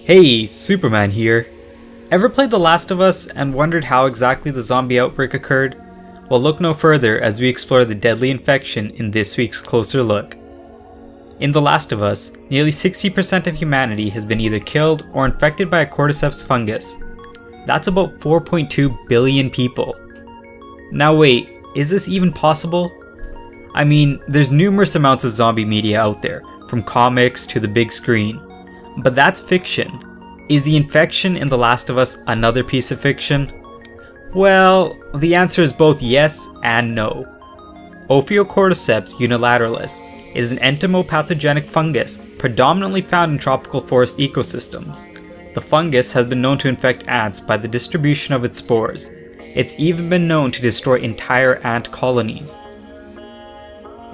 Hey, Superman here. Ever played The Last of Us and wondered how exactly the zombie outbreak occurred? Well, look no further as we explore the deadly infection in this week's Closer Look. In The Last of Us, nearly 60% of humanity has been either killed or infected by a Cordyceps fungus. That's about 4.2 billion people. Now wait, is this even possible? I mean, there's numerous amounts of zombie media out there, from comics to the big screen. But that's fiction. Is the infection in The Last of Us another piece of fiction? Well, the answer is both yes and no. Cordyceps unilateralis is an entomopathogenic fungus predominantly found in tropical forest ecosystems. The fungus has been known to infect ants by the distribution of its spores. It's even been known to destroy entire ant colonies.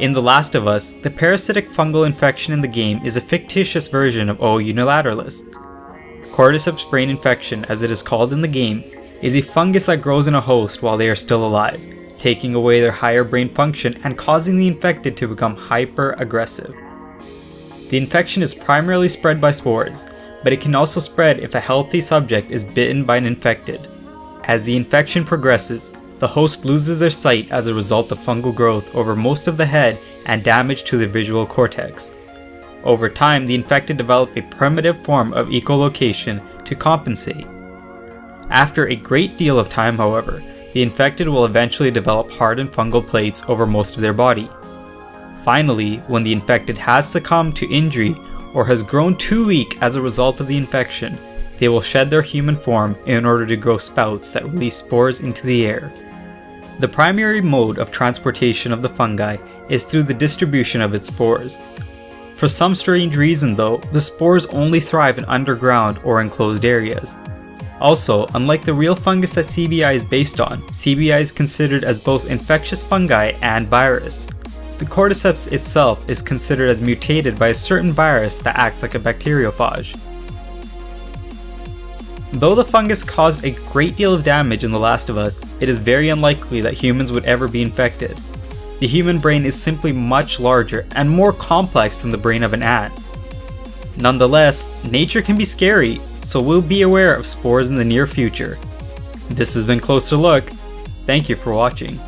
In The Last of Us, the parasitic fungal infection in the game is a fictitious version of O. unilateralis. Cordyceps brain infection, as it is called in the game, is a fungus that grows in a host while they are still alive, taking away their higher brain function and causing the infected to become hyper-aggressive. The infection is primarily spread by spores, but it can also spread if a healthy subject is bitten by an infected. As the infection progresses, the host loses their sight as a result of fungal growth over most of the head and damage to the visual cortex. Over time, the infected develop a primitive form of echolocation to compensate. After a great deal of time, however, the infected will eventually develop hardened fungal plates over most of their body. Finally, when the infected has succumbed to injury or has grown too weak as a result of the infection, they will shed their human form in order to grow spouts that release spores into the air. The primary mode of transportation of the fungi is through the distribution of its spores. For some strange reason though, the spores only thrive in underground or enclosed areas. Also, unlike the real fungus that CBI is based on, CBI is considered as both infectious fungi and virus. The Cordyceps itself is considered as mutated by a certain virus that acts like a bacteriophage. Though the fungus caused a great deal of damage in The Last of Us, it is very unlikely that humans would ever be infected. The human brain is simply much larger and more complex than the brain of an ant. Nonetheless, nature can be scary, so we'll be aware of spores in the near future. This has been Closer Look. Thank you for watching.